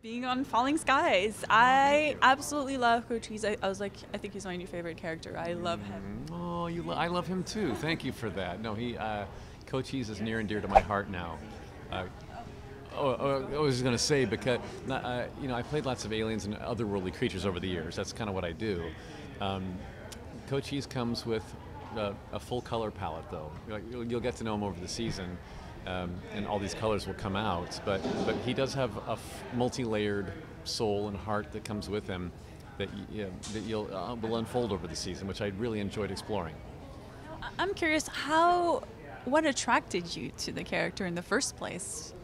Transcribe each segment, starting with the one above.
being on Falling Skies. I absolutely love Cochise. I was like, I think he's my new favorite character. I love him. Oh, I love him too. Thank you for that. No, Cochise is near and dear to my heart now. Uh, I was going to say because I played lots of aliens and otherworldly creatures over the years. That's kind of what I do. Cochise comes with a full color palette, though. You'll get to know him over the season, and all these colors will come out. But he does have a multi-layered soul and heart that comes with him that will unfold over the season, which I really enjoyed exploring. I'm curious, what attracted you to the character in the first place?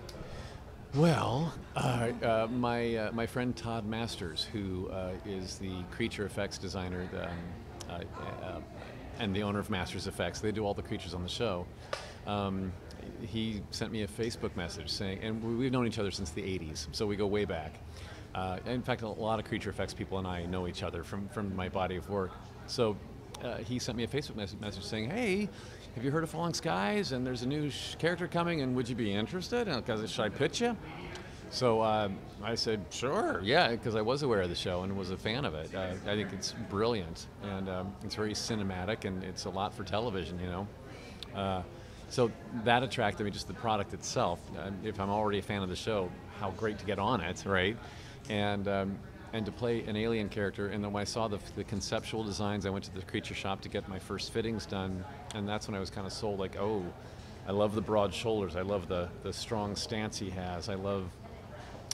Well, my friend Todd Masters, who is the creature effects designer and the owner of Masters Effects, they do all the creatures on the show. He sent me a Facebook message saying, and we've known each other since the 80s, so we go way back. In fact, a lot of creature effects people and I know each other from my body of work. So he sent me a Facebook message saying, hey, have you heard of Falling Skies? And there's a new character coming, and would you be interested? Because should I pitch you? So I said, sure, yeah, because I was aware of the show and was a fan of it. I think it's brilliant, and it's very cinematic, and it's a lot for television, So that attracted me, just the product itself. If I'm already a fan of the show, how great to get on it, right? And to play an alien character. And then when I saw the conceptual designs, I went to the creature shop to get my first fittings done, and that's when I was kind of sold, like, oh, I love the broad shoulders, I love the strong stance he has, I love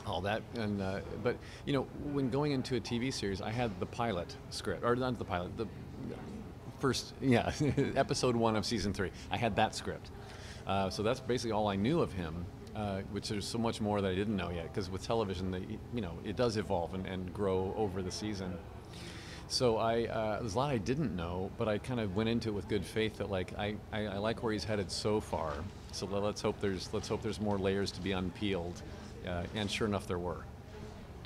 all that. And but when going into a TV series, I had the pilot script, or not the pilot, the first, episode 1 of season 3. I had that script, so that's basically all I knew of him. Which there's so much more that I didn't know yet, because with television, it does evolve and grow over the season. So there's a lot I didn't know, but I kind of went into it with good faith that I like where he's headed so far. So let's hope there's more layers to be unpeeled, and sure enough, there were.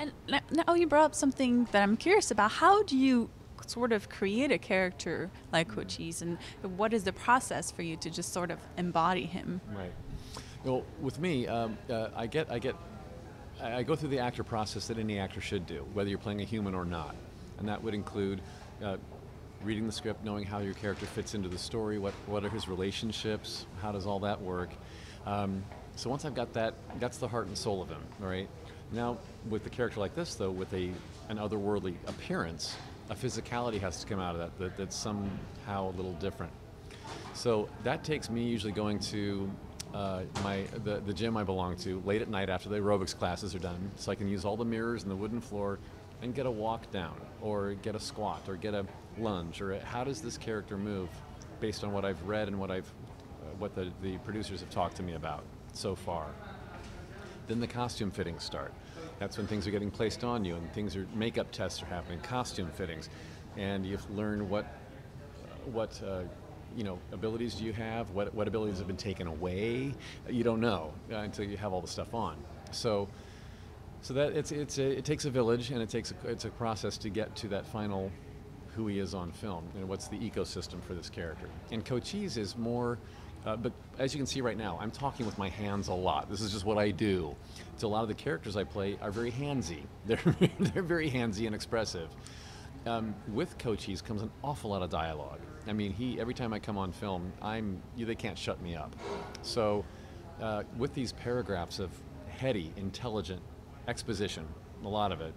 And now you brought up something that I'm curious about. How do you sort of create a character like Cochise, and what is the process for you to just sort of embody him? Right. Well, with me, I go through the actor process that any actor should do, whether you're playing a human or not, and that would include reading the script, knowing how your character fits into the story, what are his relationships, how does all that work. So once I've got that, that's the heart and soul of him, all right? Now, with a character like this, though, with an otherworldly appearance, a physicality has to come out of that's somehow a little different. So that takes me usually going to the gym I belong to late at night after the aerobics classes are done, so I can use all the mirrors and the wooden floor and get a walk down, or get a squat, or get a lunge, or how does this character move based on what I've read and what the producers have talked to me about so far. Then the costume fittings start. That's when things are getting placed on you, and makeup tests are happening, costume fittings, and you learn what abilities do you have? What abilities have been taken away? You don't know until you have all the stuff on. So that it takes a village, and it's a process to get to that final who he is on film, and what's the ecosystem for this character. And Cochise is more, but as you can see right now, I'm talking with my hands a lot. This is just what I do. So a lot of the characters I play are very handsy. They're very handsy and expressive. With Cochise comes an awful lot of dialogue. I mean, every time I come on film, they can't shut me up. So with these paragraphs of heady, intelligent exposition, a lot of it,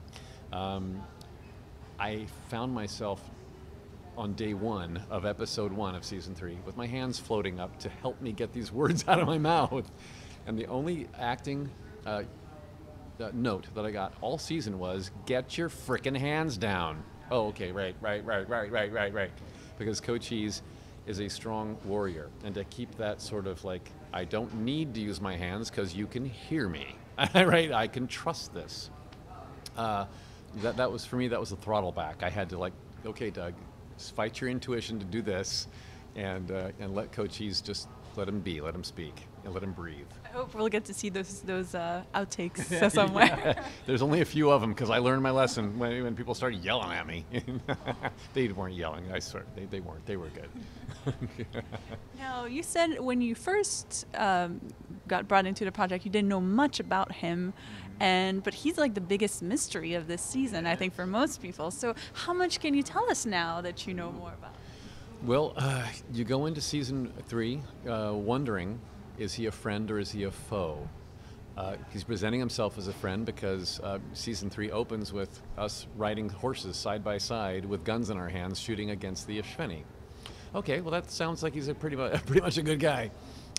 I found myself on day 1 of episode 1 of season 3 with my hands floating up to help me get these words out of my mouth. And the only acting note that I got all season was, get your frickin' hands down. Oh, okay, right. Because Cochise is a strong warrior, and to keep that sort of I don't need to use my hands because you can hear me, right? I can trust this. That was, for me, that was the throttle back. I had to okay, Doug, fight your intuition to do this, and let Cochise just let him be, let him speak, and let him breathe. I hope we'll get to see those outtakes somewhere. Yeah. There's only a few of them, because I learned my lesson when people started yelling at me. They weren't yelling, I swear. They weren't. They were good. Now, you said when you first got brought into the project, you didn't know much about him. and but he's like the biggest mystery of this season, I think, for most people. So how much can you tell us now that you know more about? Well, you go into season 3 wondering, is he a friend or is he a foe? He's presenting himself as a friend because season 3 opens with us riding horses side by side with guns in our hands shooting against the Ishveni. Okay, well that sounds like he's pretty much a good guy.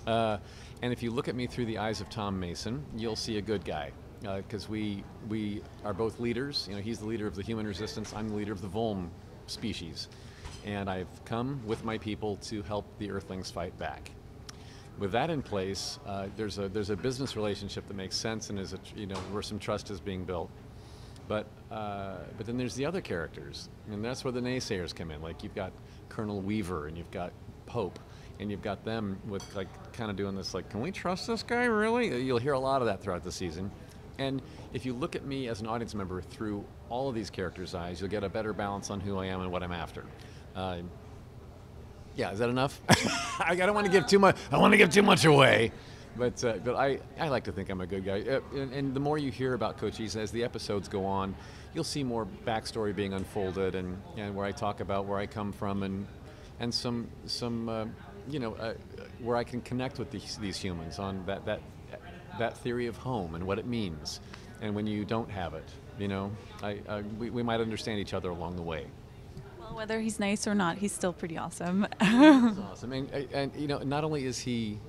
And if you look at me through the eyes of Tom Mason, you'll see a good guy. Because we are both leaders. You know, he's the leader of the human resistance. I'm the leader of the Volm species. And I've come with my people to help the Earthlings fight back. With that in place, there's a business relationship that makes sense and where some trust is being built. But then there's the other characters, and that's where the naysayers come in. Like you've got Colonel Weaver and you've got Pope, and you've got them with like kind of doing this like, can we trust this guy really? You'll hear a lot of that throughout the season. And if you look at me as an audience member through all of these characters' eyes, you'll get a better balance on who I am and what I'm after. Yeah, is that enough? I don't want to give too much. I want to give too much away, but I like to think I'm a good guy. And the more you hear about Cochise as the episodes go on, you'll see more backstory being unfolded, and where I talk about where I come from, and some where I can connect with these humans on that theory of home and what it means, and when you don't have it, we might understand each other along the way. Whether he's nice or not, he's still pretty awesome. He's awesome, and not only is he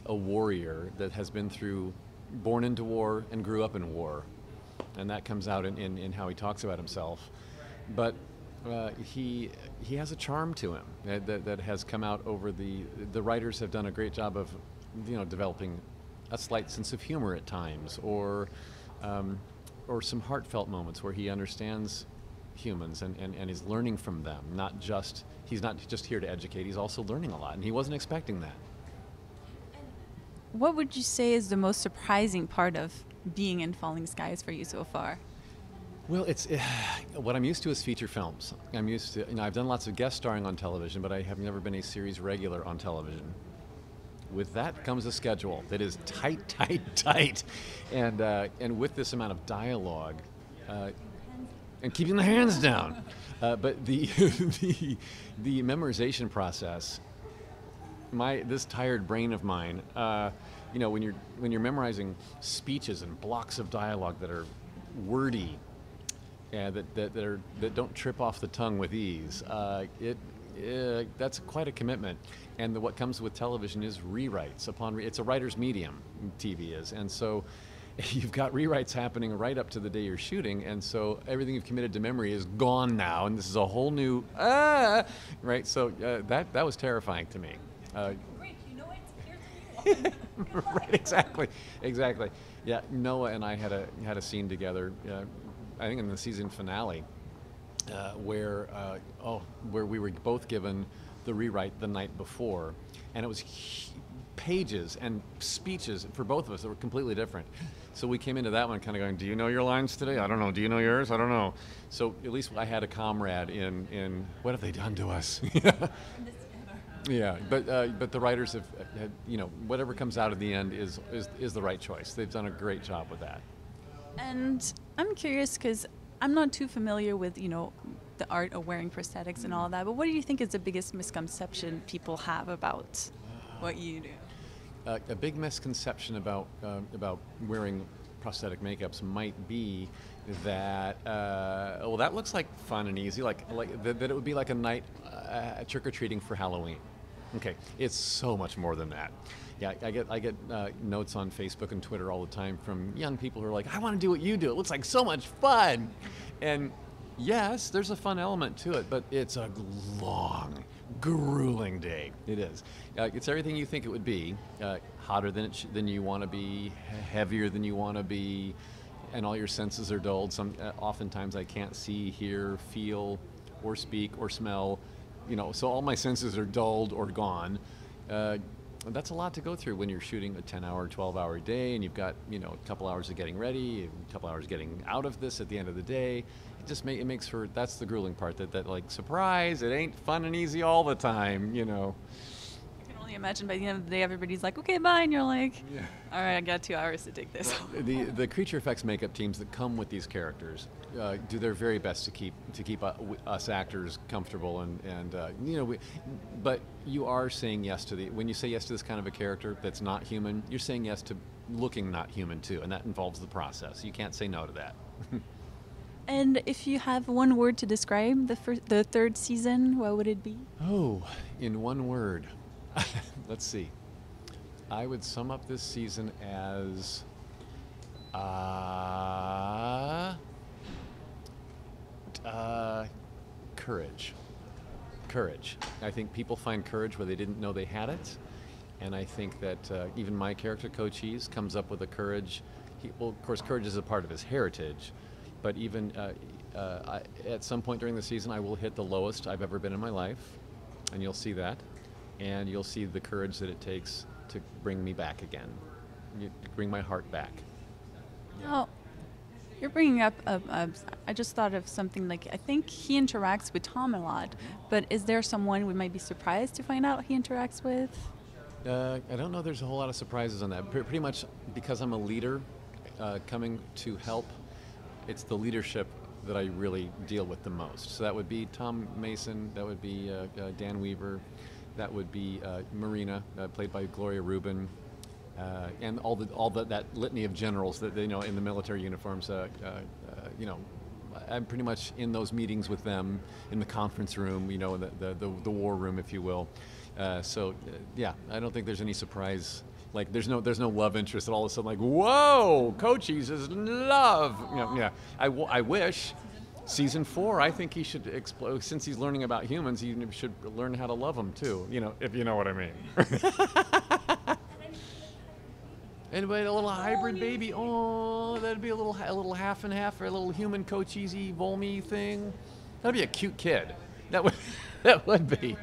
a warrior that has been born into war and grew up in war, and that comes out in how he talks about himself, but he has a charm to him that has come out over the writers have done a great job of developing a slight sense of humor at times, or some heartfelt moments where he understands humans and is learning from them. He's not just here to educate, he's also learning a lot, and he wasn't expecting that. What would you say is the most surprising part of being in Falling Skies for you so far? Well, it's what I'm used to is feature films. I'm used to, I've done lots of guest starring on television, but I have never been a series regular on television. With that comes a schedule that is tight, and with this amount of dialogue, and keeping the hands down. But the memorization process, this tired brain of mine, when you're memorizing speeches and blocks of dialogue that are wordy, that don't trip off the tongue with ease, that's quite a commitment. And what comes with television is rewrites. It's a writer's medium, TV is, and so you've got rewrites happening right up to the day you're shooting, and so everything you've committed to memory is gone now, and this is a whole new right. So that was terrifying to me. Great, here's the new one. Right, exactly. Yeah, Noah and I had a scene together. I think in the season finale, where we were both given the rewrite the night before, and it was pages and speeches for both of us that were completely different. So we came into that one kind of going, do you know your lines today? I don't know. Do you know yours? I don't know. So at least I had a comrade in what have they done to us? Yeah, but the writers have whatever comes out at the end is the right choice. They've done a great job with that. And I'm curious because I'm not too familiar with the art of wearing prosthetics and all that, but what do you think is the biggest misconception people have about what you do? A big misconception about wearing prosthetic makeups might be that that looks like fun and easy, like that it would be like a night trick-or-treating for Halloween. Okay, it's so much more than that. Yeah, I get notes on Facebook and Twitter all the time from young people who are like, I want to do what you do. It looks like so much fun. And yes, there's a fun element to it, but it's a long, grueling day. It is. It's everything you think it would be. Hotter than you want to be, heavier than you want to be, and all your senses are dulled. Oftentimes I can't see, hear, feel, or speak, or smell. So all my senses are dulled or gone. That's a lot to go through when you're shooting a 10-hour, 12-hour day, and you've got a couple hours of getting ready, a couple hours getting out of this at the end of the day. It makes for, that's the grueling part. That like, surprise, it ain't fun and easy all the time. I can only I imagine by the end of the day, everybody's like, okay, bye. And you're like, Yeah. all right, I got 2 hours to take this. The creature effects makeup teams that come with these characters do their very best to keep us actors comfortable and but you are saying yes to when you say yes to this kind of a character that's not human, you're saying yes to looking not human too, and that involves the process. You can't say no to that. And if you have one word to describe the third season, what would it be? Oh, in one word. Let's see. I would sum up this season as courage. Courage. I think people find courage where they didn't know they had it, and I think that even my character, Cochise, comes up with a courage. Well, of course, courage is a part of his heritage, but even at some point during the season, I will hit the lowest I've ever been in my life, and you'll see that, and you'll see the courage that it takes to bring me back again, bring my heart back. Oh, you're bringing up, I just thought of something like, I think he interacts with Tom a lot, but is there someone we might be surprised to find out he interacts with? I don't know there's a whole lot of surprises on that. Pretty much because I'm a leader coming to help, it's the leadership that I really deal with the most. So that would be Tom Mason, that would be Dan Weaver, that would be Marina, played by Gloria Rubin, and that litany of generals that in the military uniforms. I'm pretty much in those meetings with them in the conference room, the war room, if you will. Yeah, I don't think there's any surprise. Like there's no love interest that all of a sudden like, whoa, Cochise is in love. Yeah. I wish. Season 4, I think he should explode. Since he's learning about humans, he should learn how to love them too. If you know what I mean. Anybody, a little hybrid baby? Oh, that'd be a little half and half, or a little human Cochise-y, Volmy thing. That'd be a cute kid. That would be.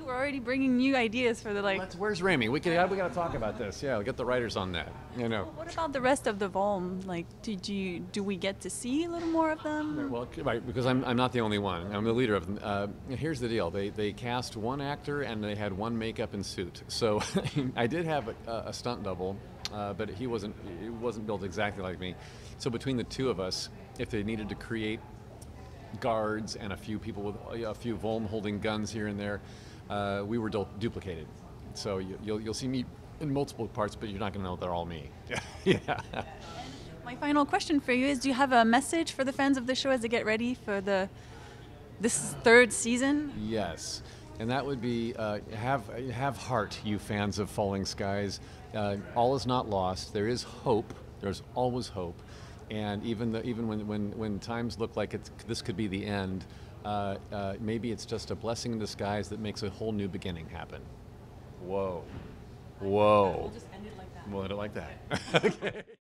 We're already bringing new ideas for the Where's Remy? We got to talk about this. Yeah, we'll get the writers on that. What about the rest of the Volm? Like, do we get to see a little more of them? Well, right, because I'm not the only one. I'm the leader of them. Here's the deal. They cast one actor and they had one makeup and suit. So I did have a stunt double, but he wasn't built exactly like me. So between the two of us, if they needed to create guards and a few people with a few Volm holding guns here and there, we were duplicated. So you'll see me in multiple parts, but you're not going to know they're all me. Yeah. My final question for you is, do you have a message for the fans of the show as they get ready for this third season? Yes, and that would be have heart, you fans of Falling Skies. All is not lost. There is hope. There's always hope, and even when times look like this could be the end, maybe it's just a blessing in disguise that makes a whole new beginning happen. Whoa. We'll just end it like that. We'll end it like that. Okay.